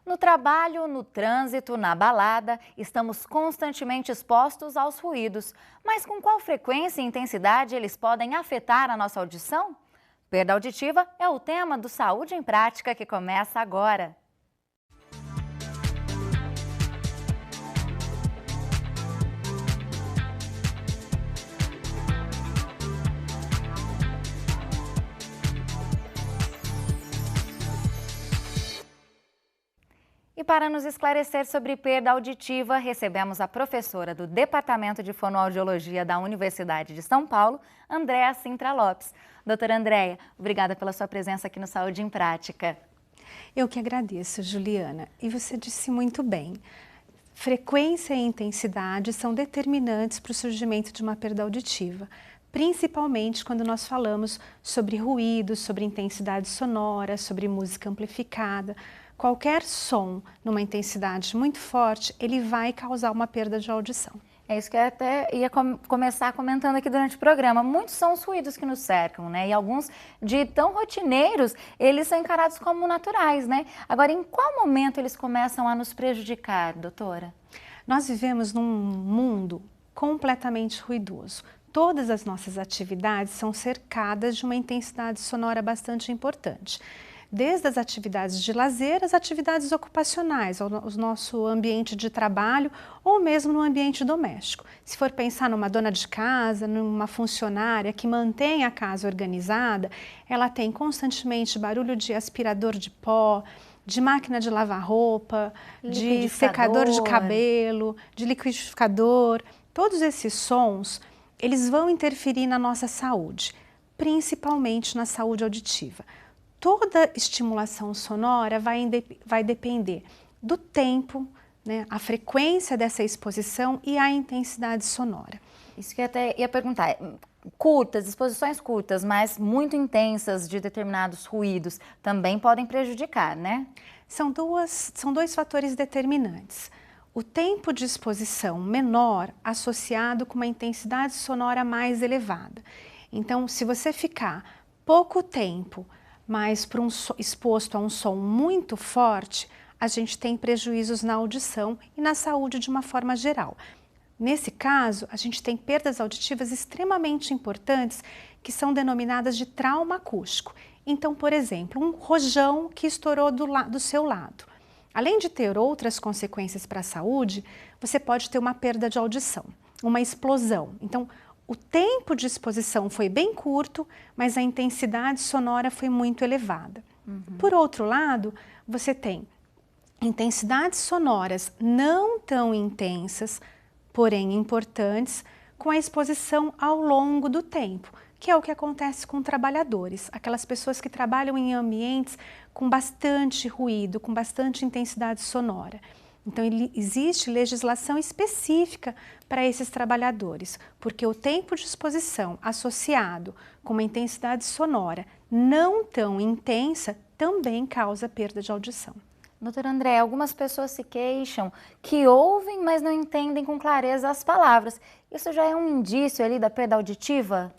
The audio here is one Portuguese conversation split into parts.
No trabalho, no trânsito, na balada, estamos constantemente expostos aos ruídos. Mas com qual frequência e intensidade eles podem afetar a nossa audição? Perda auditiva é o tema do Saúde em Prática que começa agora. E para nos esclarecer sobre perda auditiva, recebemos a professora do Departamento de Fonoaudiologia da Universidade de São Paulo, Andréa Sintra Lopes. Doutora Andréa, obrigada pela sua presença aqui no Saúde em Prática. Eu que agradeço, Juliana. E você disse muito bem. Frequência e intensidade são determinantes para o surgimento de uma perda auditiva, principalmente quando nós falamos sobre ruídos, sobre intensidade sonora, sobre música amplificada. Qualquer som numa intensidade muito forte, ele vai causar uma perda de audição. É isso que eu até ia começar comentando aqui durante o programa. Muitos são os ruídos que nos cercam, né? E alguns de tão rotineiros, eles são encarados como naturais, né? Agora, em qual momento eles começam a nos prejudicar, doutora? Nós vivemos num mundo completamente ruidoso. Todas as nossas atividades são cercadas de uma intensidade sonora bastante importante. Desde as atividades de lazer, as atividades ocupacionais, o nosso ambiente de trabalho ou mesmo no ambiente doméstico. Se for pensar numa dona de casa, numa funcionária que mantém a casa organizada, ela tem constantemente barulho de aspirador de pó, de máquina de lavar roupa, de secador de cabelo, de liquidificador. Todos esses sons, eles vão interferir na nossa saúde, principalmente na saúde auditiva. Toda estimulação sonora vai depender do tempo, né, a frequência dessa exposição e a intensidade sonora. Isso que eu até ia perguntar. Exposições curtas, mas muito intensas de determinados ruídos também podem prejudicar, né? São dois fatores determinantes. O tempo de exposição menor associado com uma intensidade sonora mais elevada. Então, se você ficar pouco tempo mas exposto a um som muito forte, a gente tem prejuízos na audição e na saúde de uma forma geral. Nesse caso, a gente tem perdas auditivas extremamente importantes que são denominadas de trauma acústico. Então, por exemplo, um rojão que estourou do seu lado. Além de ter outras consequências para a saúde, você pode ter uma perda de audição, uma explosão. Então, o tempo de exposição foi bem curto, mas a intensidade sonora foi muito elevada. Por outro lado, você tem intensidades sonoras não tão intensas, porém importantes, com a exposição ao longo do tempo, que é o que acontece com trabalhadores, aquelas pessoas que trabalham em ambientes com bastante ruído, com bastante intensidade sonora. Então, existe legislação específica para esses trabalhadores, porque o tempo de exposição associado com uma intensidade sonora não tão intensa também causa perda de audição. Doutora Andréa, algumas pessoas se queixam que ouvem, mas não entendem com clareza as palavras. Isso já é um indício ali da perda auditiva?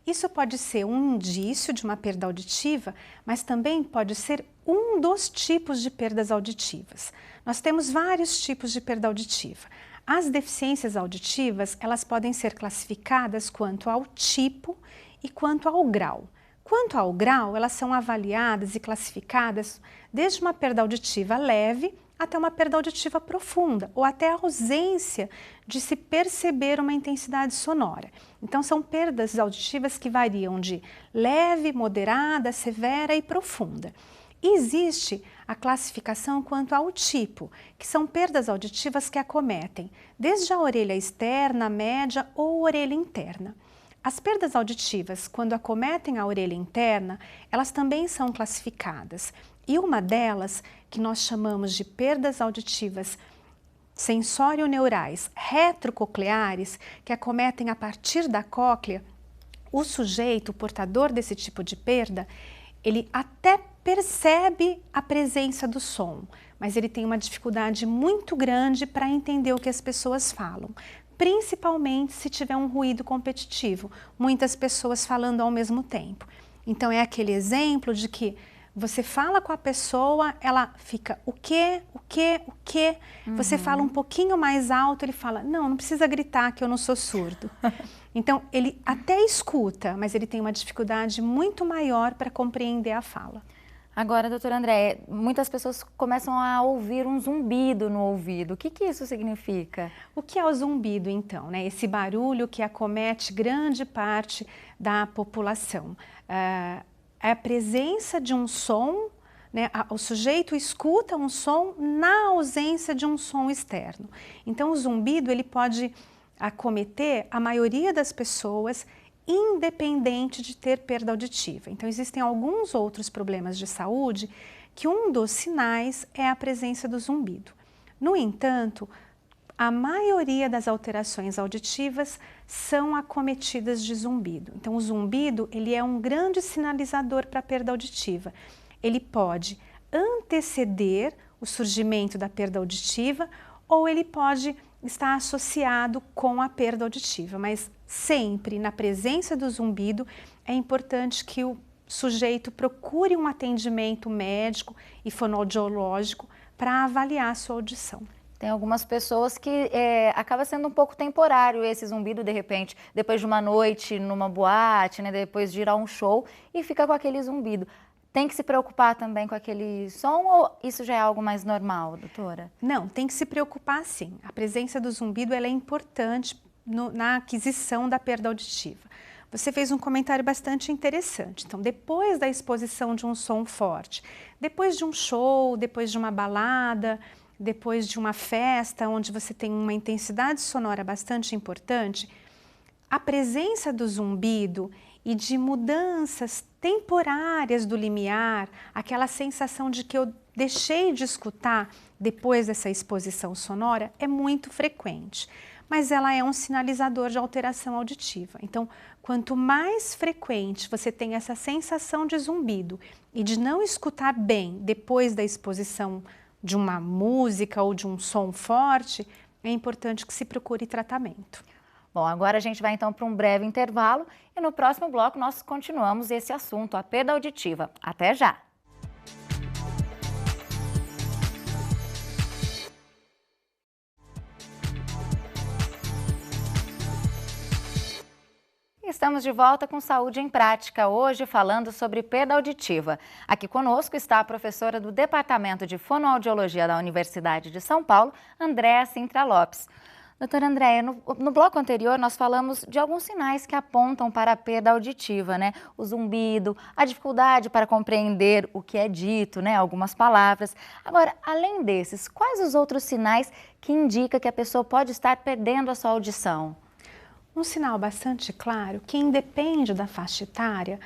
Isso pode ser um indício de uma perda auditiva, mas também pode ser um dos tipos de perdas auditivas. Nós temos vários tipos de perda auditiva. As deficiências auditivas, elas podem ser classificadas quanto ao tipo e quanto ao grau. Quanto ao grau, elas são avaliadas e classificadas desde uma perda auditiva leve até uma perda auditiva profunda, ou até a ausência de se perceber uma intensidade sonora. Então, são perdas auditivas que variam de leve, moderada, severa e profunda. E existe a classificação quanto ao tipo, que são perdas auditivas que acometem desde a orelha externa, média ou orelha interna. As perdas auditivas, quando acometem a orelha interna, elas também são classificadas. E uma delas, que nós chamamos de perdas auditivas sensório-neurais retrococleares, que acometem a partir da cóclea, o sujeito, o portador desse tipo de perda, ele até percebe a presença do som, mas ele tem uma dificuldade muito grande para entender o que as pessoas falam, principalmente se tiver um ruído competitivo, muitas pessoas falando ao mesmo tempo. Então é aquele exemplo de que Você fala com a pessoa, ela fica, o quê? O quê? O quê? Você fala um pouquinho mais alto, ele fala, não precisa gritar que eu não sou surdo. Então, ele até escuta, mas ele tem uma dificuldade muito maior para compreender a fala. Agora, doutora Andréia, muitas pessoas começam a ouvir um zumbido no ouvido. O que isso significa? O que é o zumbido, então? Né? Esse barulho que acomete grande parte da população. É a presença de um som, né? O sujeito escuta um som na ausência de um som externo. Então, o zumbido ele pode acometer a maioria das pessoas, independente de ter perda auditiva. Então, existem alguns outros problemas de saúde que um dos sinais é a presença do zumbido. No entanto, a maioria das alterações auditivas são acometidas de zumbido. Então, o zumbido ele é um grande sinalizador para a perda auditiva. Ele pode anteceder o surgimento da perda auditiva ou ele pode estar associado com a perda auditiva, mas sempre na presença do zumbido é importante que o sujeito procure um atendimento médico e fonoaudiológico para avaliar a sua audição. Tem algumas pessoas que acaba sendo um pouco temporário esse zumbido, de repente, depois de uma noite numa boate, né, depois de ir a um show e fica com aquele zumbido. Tem que se preocupar também com aquele som ou isso já é algo mais normal, doutora? Não, tem que se preocupar sim. A presença do zumbido ela é importante na aquisição da perda auditiva. Você fez um comentário bastante interessante. Então, depois da exposição de um som forte, depois de um show, depois de uma balada, depois de uma festa onde você tem uma intensidade sonora bastante importante, a presença do zumbido e de mudanças temporárias do limiar, aquela sensação de que eu deixei de escutar depois dessa exposição sonora é muito frequente, mas ela é um sinalizador de alteração auditiva. Então, quanto mais frequente você tem essa sensação de zumbido e de não escutar bem depois da exposição de uma música ou de um som forte, é importante que se procure tratamento. Bom, agora a gente vai então para um breve intervalo e no próximo bloco nós continuamos esse assunto, a perda auditiva. Até já! Estamos de volta com Saúde em Prática, hoje falando sobre perda auditiva. Aqui conosco está a professora do Departamento de Fonoaudiologia da Universidade de São Paulo, Andréa Cintra Lopes. Doutora Andréia, no bloco anterior nós falamos de alguns sinais que apontam para a perda auditiva, né? O zumbido, a dificuldade para compreender o que é dito, né? Algumas palavras. Agora, além desses, quais os outros sinais que indicam que a pessoa pode estar perdendo a sua audição? Um sinal bastante claro, que independe da faixa etária,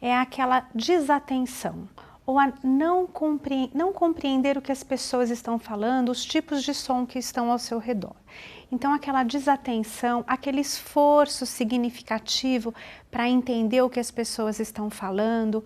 é aquela desatenção ou a não compreender o que as pessoas estão falando, os tipos de som que estão ao seu redor. Então, aquela desatenção, aquele esforço significativo para entender o que as pessoas estão falando,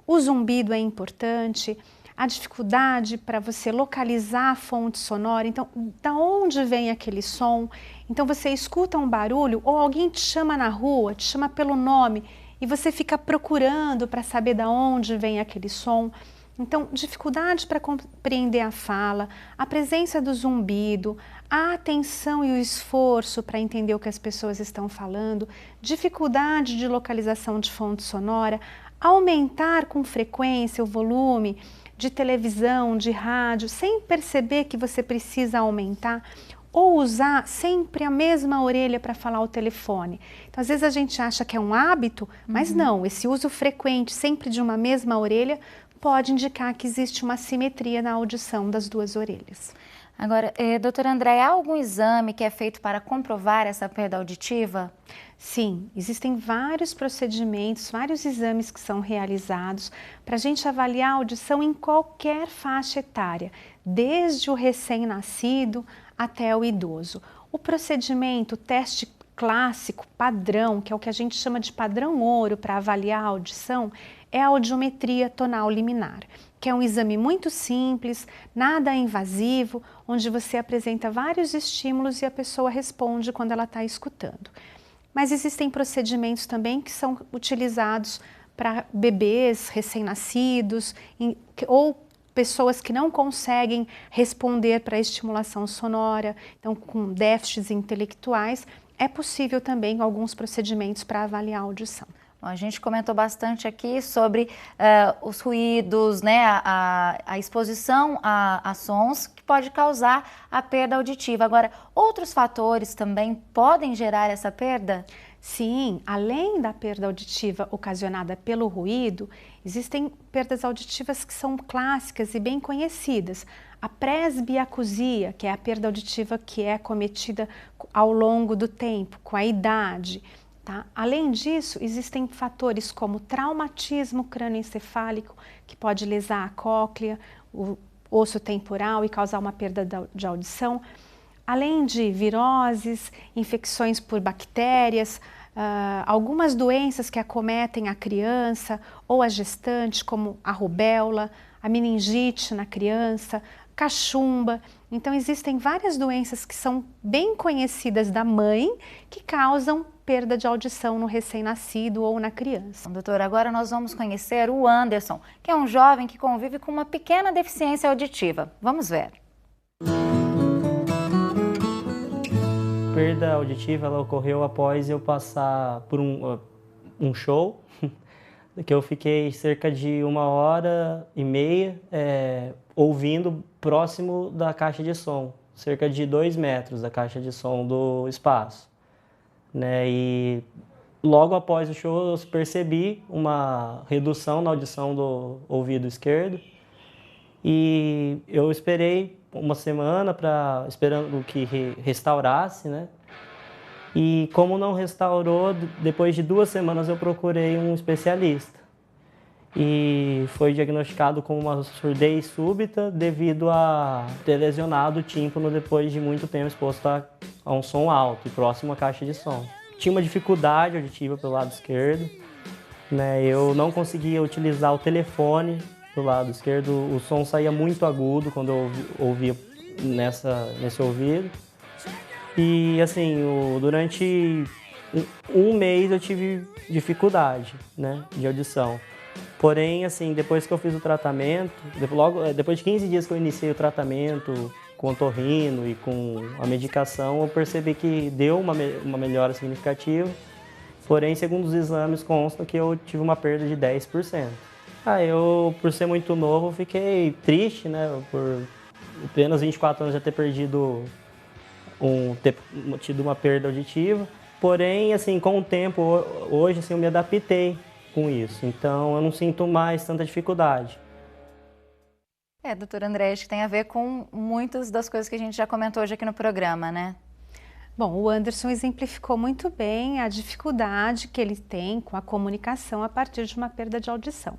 o zumbido é importante, a dificuldade para você localizar a fonte sonora, então, da onde vem aquele som? Então, você escuta um barulho ou alguém te chama na rua, te chama pelo nome e você fica procurando para saber de onde vem aquele som. Então, dificuldade para compreender a fala, a presença do zumbido, a atenção e o esforço para entender o que as pessoas estão falando, dificuldade de localização de fonte sonora, aumentar com frequência o volume de televisão, de rádio, sem perceber que você precisa aumentar, ou usar sempre a mesma orelha para falar ao telefone. Então, às vezes a gente acha que é um hábito, mas não, esse uso frequente sempre de uma mesma orelha pode indicar que existe uma assimetria na audição das duas orelhas. Agora, doutora Andréia, há algum exame que é feito para comprovar essa perda auditiva? Sim, existem vários procedimentos, vários exames que são realizados para a gente avaliar a audição em qualquer faixa etária, desde o recém-nascido até o idoso. O procedimento, o teste clássico, padrão, que é o que a gente chama de padrão ouro para avaliar a audição, é a audiometria tonal liminar, que é um exame muito simples, nada invasivo, onde você apresenta vários estímulos e a pessoa responde quando ela está escutando. Mas existem procedimentos também que são utilizados para bebês recém-nascidos ou pessoas que não conseguem responder para a estimulação sonora, então com déficits intelectuais, é possível também alguns procedimentos para avaliar a audição. Bom, a gente comentou bastante aqui sobre os ruídos, né, a exposição a sons que pode causar a perda auditiva. Agora, outros fatores também podem gerar essa perda? Sim, além da perda auditiva ocasionada pelo ruído, existem perdas auditivas que são clássicas e bem conhecidas. A presbiacusia, que é a perda auditiva que é cometida ao longo do tempo, com a idade. Tá? Além disso, existem fatores como traumatismo crânioencefálico, que pode lesar a cóclea, o osso temporal e causar uma perda de audição. Além de viroses, infecções por bactérias, algumas doenças que acometem a criança ou a gestante, como a rubéola, a meningite na criança, cachumba. Então existem várias doenças que são bem conhecidas da mãe que causam perda de audição no recém-nascido ou na criança. Doutora, agora nós vamos conhecer o Anderson, que é um jovem que convive com uma pequena deficiência auditiva. Vamos ver. A perda auditiva ela ocorreu após eu passar por um show, que eu fiquei cerca de 1h30 ouvindo próximo da caixa de som, cerca de 2 metros da caixa de som do espaço. Né? E logo após o show eu percebi uma redução na audição do ouvido esquerdo e eu esperei uma semana esperando que restaurasse, né? E como não restaurou, depois de 2 semanas eu procurei um especialista e foi diagnosticado com uma surdez súbita devido a ter lesionado o tímpano depois de muito tempo exposto a um som alto e próximo à caixa de som. Tinha uma dificuldade auditiva pelo lado esquerdo, né? Eu não conseguia utilizar o telefone do lado esquerdo, o som saía muito agudo quando eu ouvia nesse ouvido. E assim, durante um mês eu tive dificuldade, né, de audição. Porém, assim, depois que eu fiz o tratamento, depois de 15 dias que eu iniciei o tratamento com otorrino e com a medicação, eu percebi que deu uma melhora significativa. Porém, segundo os exames, consta que eu tive uma perda de 10%. Eu, por ser muito novo, fiquei triste, né, por apenas 24 anos já ter perdido, ter tido uma perda auditiva. Porém, assim, com o tempo, hoje, assim, eu me adaptei com isso. Então, eu não sinto mais tanta dificuldade. Doutora André, acho que tem a ver com muitas das coisas que a gente já comentou hoje aqui no programa, né? Bom, o Anderson exemplificou muito bem a dificuldade que ele tem com a comunicação a partir de uma perda de audição.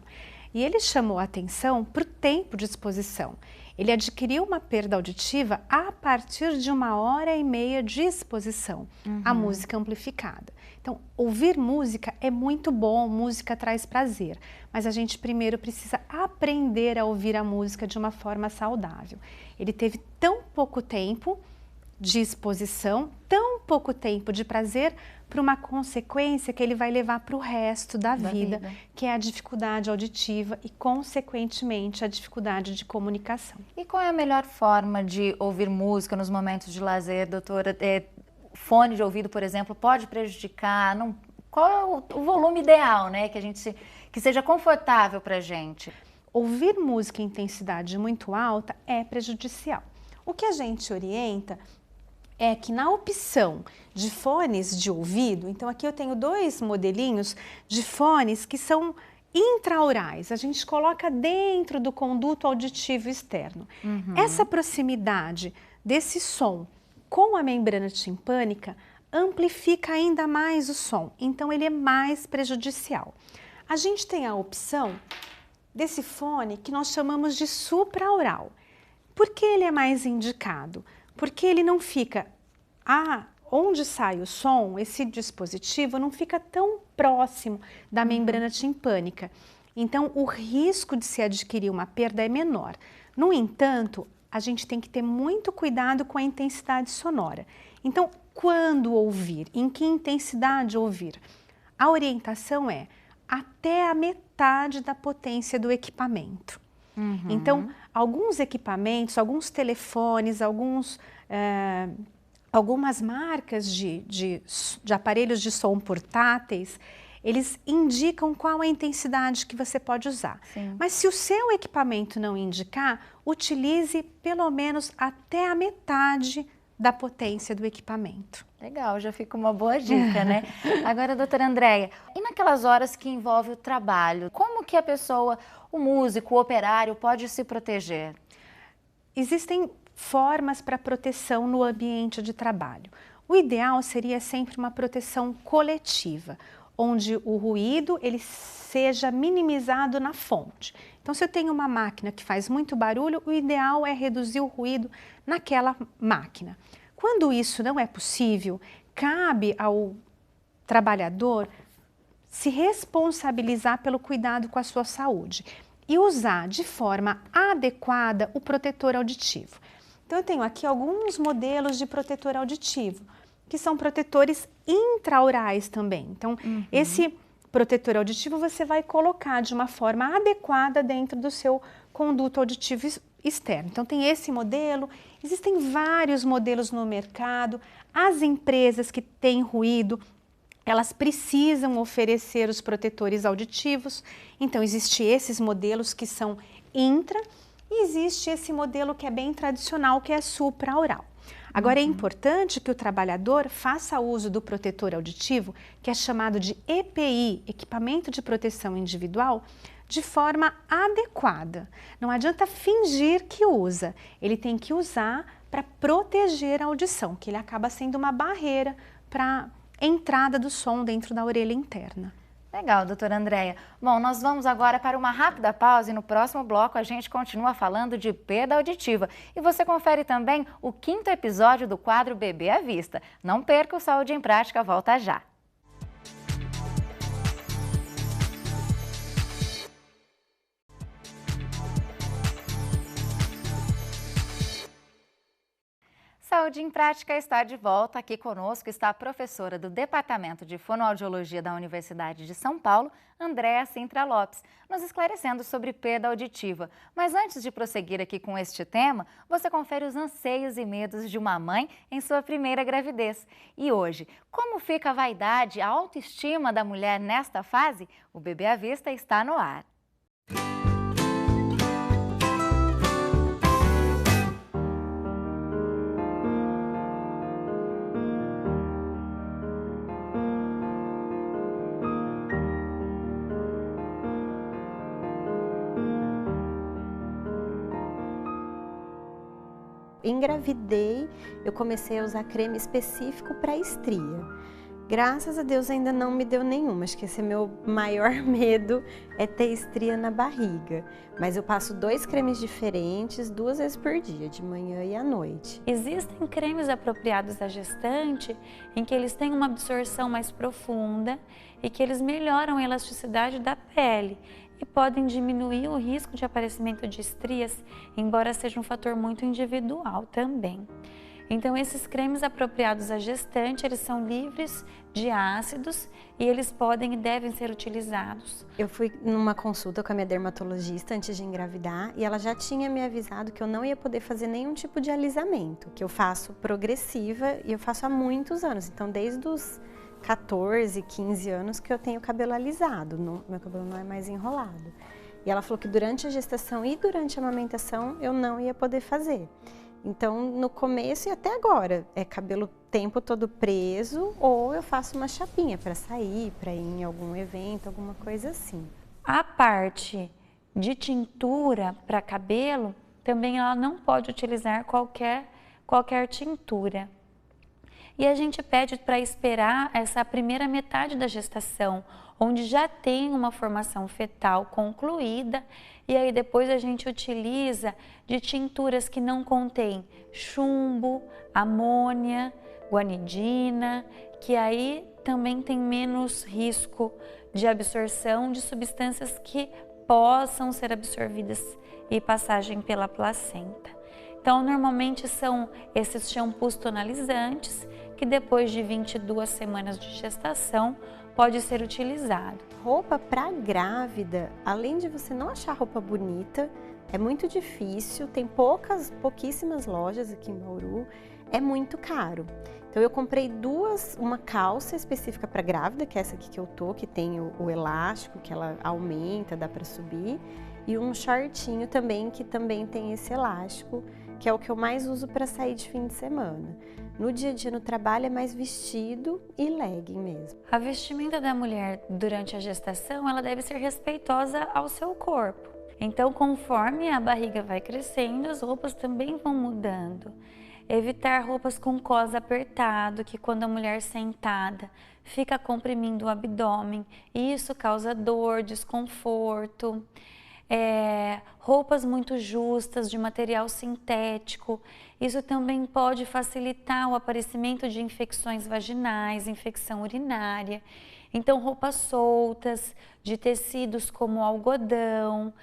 E ele chamou a atenção para o tempo de exposição. Ele adquiriu uma perda auditiva a partir de 1h30 de exposição à música amplificada. Então, ouvir música é muito bom, música traz prazer, mas a gente primeiro precisa aprender a ouvir a música de uma forma saudável. Ele teve tão pouco tempo de exposição, tão pouco tempo de prazer, para uma consequência que ele vai levar para o resto da vida, que é a dificuldade auditiva e, consequentemente, a dificuldade de comunicação. E qual é a melhor forma de ouvir música nos momentos de lazer, doutora? Fone de ouvido, por exemplo, pode prejudicar? Qual é o volume ideal, né, que seja confortável para a gente? Ouvir música em intensidade muito alta é prejudicial. O que a gente orienta é que na opção de fones de ouvido, então aqui eu tenho 2 modelinhos de fones que são intraorais, a gente coloca dentro do conduto auditivo externo. Essa proximidade desse som com a membrana timpânica amplifica ainda mais o som, então ele é mais prejudicial. A gente tem a opção desse fone que nós chamamos de supraoral. Por que ele é mais indicado? Porque ele não fica, onde sai o som, esse dispositivo não fica tão próximo da membrana timpânica. Então, o risco de se adquirir uma perda é menor. No entanto, a gente tem que ter muito cuidado com a intensidade sonora. Então, quando ouvir, em que intensidade ouvir? A orientação é até a metade da potência do equipamento. Então, alguns equipamentos, alguns telefones, algumas marcas de aparelhos de som portáteis, eles indicam qual a intensidade que você pode usar. Sim. Mas se o seu equipamento não indicar, utilize pelo menos até a metade da potência do equipamento. Legal, já fica uma boa dica, né? Agora, doutora Andréia, e naquelas horas que envolve o trabalho, como que a pessoa, o músico, o operário, pode se proteger? Existem formas para proteção no ambiente de trabalho. O ideal seria sempre uma proteção coletiva, onde o ruído ele seja minimizado na fonte. Então, se eu tenho uma máquina que faz muito barulho, o ideal é reduzir o ruído naquela máquina. Quando isso não é possível, cabe ao trabalhador se responsabilizar pelo cuidado com a sua saúde e usar de forma adequada o protetor auditivo. Então, eu tenho aqui alguns modelos de protetor auditivo, que são protetores intraorais também. Então, esse protetor auditivo você vai colocar de uma forma adequada dentro do seu conduto auditivo externo. Então, tem esse modelo, existem vários modelos no mercado. As empresas que têm ruído, elas precisam oferecer os protetores auditivos. Então, existem esses modelos que são intra e existe esse modelo que é bem tradicional, que é supraoral. Agora, é importante que o trabalhador faça uso do protetor auditivo, que é chamado de EPI, Equipamento de Proteção Individual, de forma adequada. Não adianta fingir que usa, ele tem que usar para proteger a audição, que ele acaba sendo uma barreira para a entrada do som dentro da orelha interna. Legal, doutora Andréia. Bom, nós vamos agora para uma rápida pausa e no próximo bloco a gente continua falando de perda auditiva. E você confere também o 5º episódio do quadro Bebê à Vista. Não perca, o Saúde em Prática volta já. Saúde em Prática está de volta. Aqui conosco está a professora do Departamento de Fonoaudiologia da Universidade de São Paulo, Andréia Cintra Lopes, nos esclarecendo sobre perda auditiva. Mas antes de prosseguir aqui com este tema, você confere os anseios e medos de uma mãe em sua primeira gravidez. E hoje, como fica a vaidade, a autoestima da mulher nesta fase? O Bebê à Vista está no ar. Engravidei, eu comecei a usar creme específico para estria. Graças a Deus ainda não me deu nenhuma, acho que esse é meu maior medo, é ter estria na barriga. Mas eu passo 2 cremes diferentes 2 vezes por dia, de manhã e à noite. Existem cremes apropriados à gestante em que eles têm uma absorção mais profunda e que eles melhoram a elasticidade da pele e podem diminuir o risco de aparecimento de estrias, embora seja um fator muito individual também. Então, esses cremes apropriados à gestante, eles são livres de ácidos e eles podem e devem ser utilizados. Eu fui numa consulta com a minha dermatologista antes de engravidar e ela já tinha me avisado que eu não ia poder fazer nenhum tipo de alisamento, que eu faço progressiva e eu faço há muitos anos, então desde os 14, 15 anos que eu tenho cabelo alisado, meu cabelo não é mais enrolado. E ela falou que durante a gestação e durante a amamentação eu não ia poder fazer. Então, no começo e até agora, é cabelo o tempo todo preso ou eu faço uma chapinha para sair, para ir em algum evento, alguma coisa assim. A parte de tintura para cabelo, também ela não pode utilizar qualquer tintura. E a gente pede para esperar essa primeira metade da gestação, onde já tem uma formação fetal concluída, e aí depois a gente utiliza de tinturas que não contêm chumbo, amônia, guanidina, que aí também tem menos risco de absorção de substâncias que possam ser absorvidas e passagem pela placenta. Então, normalmente são esses shampoos tonalizantes que depois de 22 semanas de gestação pode ser utilizado. Roupa para grávida, além de você não achar roupa bonita, é muito difícil, tem pouquíssimas lojas aqui em Bauru, é muito caro. Então eu comprei uma calça específica para grávida, que é essa aqui que eu tô, que tem o elástico, que ela aumenta, dá para subir, e um shortinho também, que também tem esse elástico, que é o que eu mais uso para sair de fim de semana. No dia a dia no trabalho é mais vestido e legging mesmo. A vestimenta da mulher durante a gestação, ela deve ser respeitosa ao seu corpo. Então, conforme a barriga vai crescendo, as roupas também vão mudando. Evitar roupas com cós apertado, que quando a mulher sentada fica comprimindo o abdômen, e isso causa dor, desconforto. Roupas muito justas, de material sintético, isso também pode facilitar o aparecimento de infecções vaginais, infecção urinária. Então, roupas soltas, de tecidos como algodão,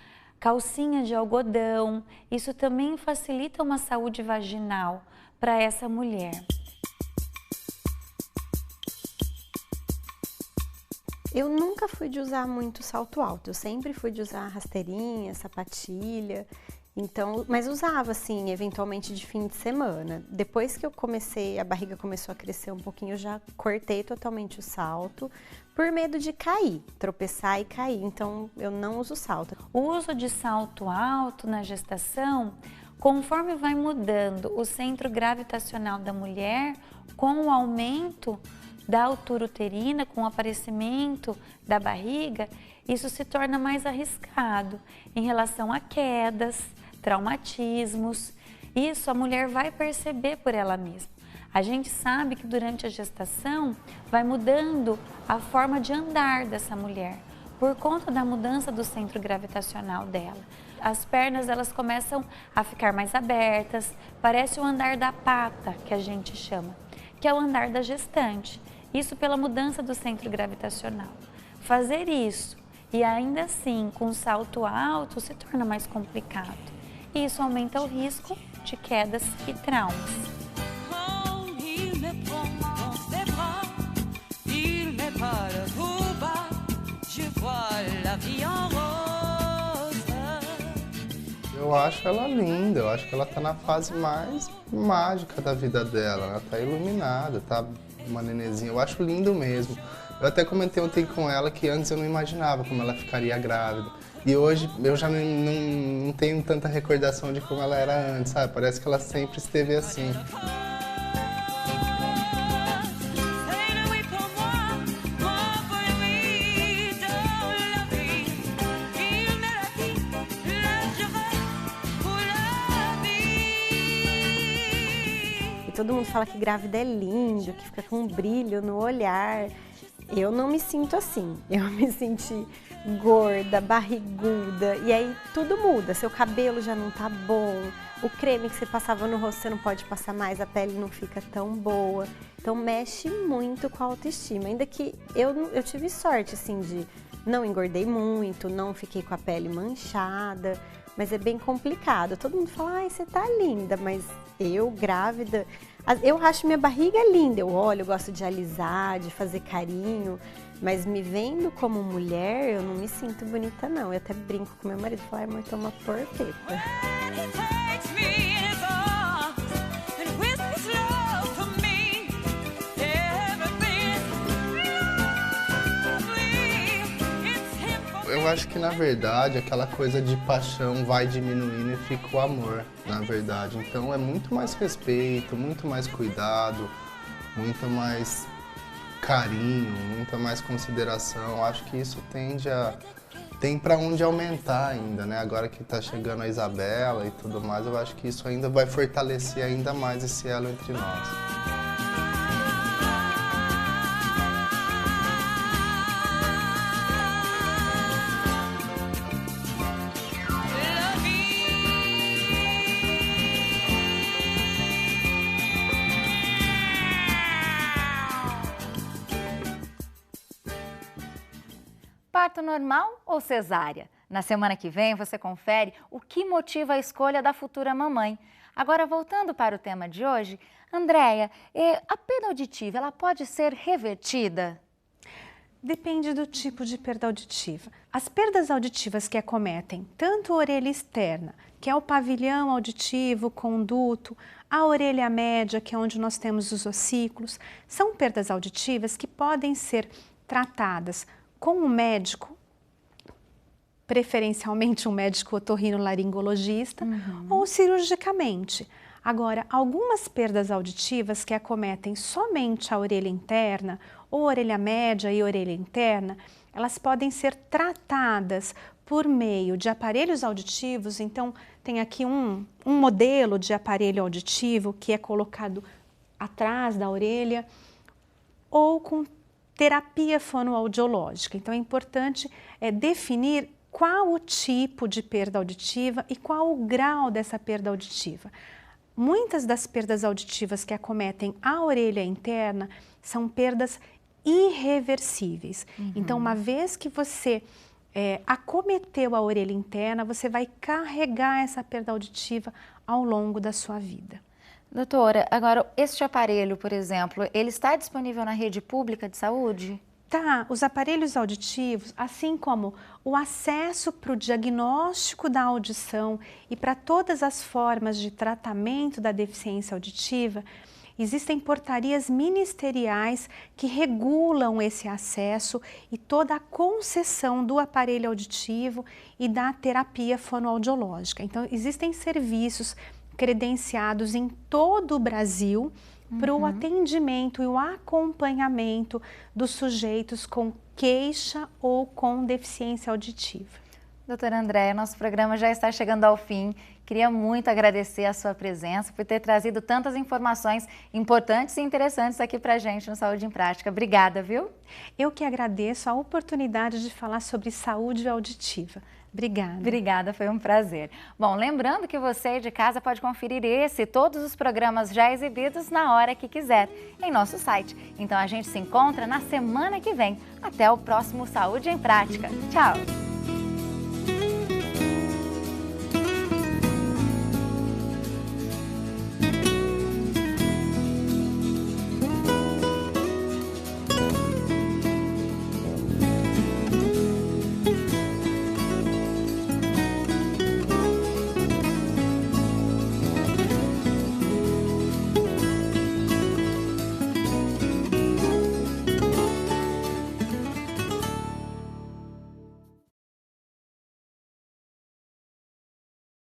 calcinha de algodão, isso também facilita uma saúde vaginal para essa mulher. Eu nunca fui de usar muito salto alto, eu sempre fui de usar rasteirinha, sapatilha, então, mas usava assim, eventualmente de fim de semana. Depois que a barriga começou a crescer um pouquinho, eu já cortei totalmente o salto, por medo de cair, tropeçar e cair, então eu não uso salto. O uso de salto alto na gestação, conforme vai mudando o centro gravitacional da mulher, com o aumento da altura uterina, com o aparecimento da barriga, isso se torna mais arriscado em relação a quedas, traumatismos. Isso a mulher vai perceber por ela mesma. A gente sabe que durante a gestação vai mudando a forma de andar dessa mulher, por conta da mudança do centro gravitacional dela. As pernas elas começam a ficar mais abertas, parece o andar da pata, que a gente chama, que é o andar da gestante. Isso pela mudança do centro gravitacional. Fazer isso e ainda assim com salto alto se torna mais complicado. E isso aumenta o risco de quedas e traumas. Eu acho ela linda, eu acho que ela tá na fase mais mágica da vida dela, ela tá iluminada, tá uma nenenzinha, eu acho lindo mesmo. Eu até comentei ontem com ela que antes eu não imaginava como ela ficaria grávida. E hoje eu já não tenho tanta recordação de como ela era antes, sabe? Parece que ela sempre esteve assim. Todo mundo fala que grávida é lindo, que fica com um brilho no olhar. Eu não me sinto assim. Eu me senti gorda, barriguda, e aí tudo muda. Seu cabelo já não tá bom, o creme que você passava no rosto você não pode passar mais, a pele não fica tão boa. Então mexe muito com a autoestima. Ainda que eu tive sorte, assim, de não engordei muito, não fiquei com a pele manchada, mas é bem complicado. Todo mundo fala, ai, você tá linda, mas eu, grávida, eu acho minha barriga linda, eu olho, eu gosto de alisar, de fazer carinho, mas me vendo como mulher, eu não me sinto bonita, não. Eu até brinco com meu marido, falo, ai, amor, tô uma porpeta. Eu acho que, na verdade, aquela coisa de paixão vai diminuindo e fica o amor, na verdade. Então é muito mais respeito, muito mais cuidado, muito mais carinho, muita mais consideração. Eu acho que isso tem para onde aumentar ainda, né? Agora que tá chegando a Isabela e tudo mais, eu acho que isso ainda vai fortalecer ainda mais esse elo entre nós. Parto normal ou cesárea? Na semana que vem você confere o que motiva a escolha da futura mamãe. Agora, voltando para o tema de hoje, Andréia, a perda auditiva ela pode ser revertida? Depende do tipo de perda auditiva. As perdas auditivas que acometem tanto a orelha externa, que é o pavilhão auditivo, conduto, a orelha média, que é onde nós temos os ossículos, são perdas auditivas que podem ser tratadas com um médico, preferencialmente um médico otorrinolaringologista, ou cirurgicamente. Agora, algumas perdas auditivas que acometem somente a orelha interna, ou orelha média e orelha interna, elas podem ser tratadas por meio de aparelhos auditivos. Então, tem aqui um modelo de aparelho auditivo que é colocado atrás da orelha, ou com terapia fonoaudiológica. Então, é importante definir qual o tipo de perda auditiva e qual o grau dessa perda auditiva. Muitas das perdas auditivas que acometem a orelha interna são perdas irreversíveis. Então, uma vez que você acometeu a orelha interna, você vai carregar essa perda auditiva ao longo da sua vida. Doutora, agora, este aparelho, por exemplo, ele está disponível na rede pública de saúde? Tá, os aparelhos auditivos, assim como o acesso para o diagnóstico da audição e para todas as formas de tratamento da deficiência auditiva, existem portarias ministeriais que regulam esse acesso e toda a concessão do aparelho auditivo e da terapia fonoaudiológica. Então, existem serviços credenciados em todo o Brasil para o atendimento e o acompanhamento dos sujeitos com queixa ou com deficiência auditiva. Doutora Andréia, nosso programa já está chegando ao fim. Queria muito agradecer a sua presença, por ter trazido tantas informações importantes e interessantes aqui para a gente no Saúde em Prática. Obrigada, viu? Eu que agradeço a oportunidade de falar sobre saúde auditiva. Obrigada. Obrigada, foi um prazer. Bom, lembrando que você de casa pode conferir esse e todos os programas já exibidos na hora que quiser, em nosso site. Então a gente se encontra na semana que vem. Até o próximo Saúde em Prática. Tchau!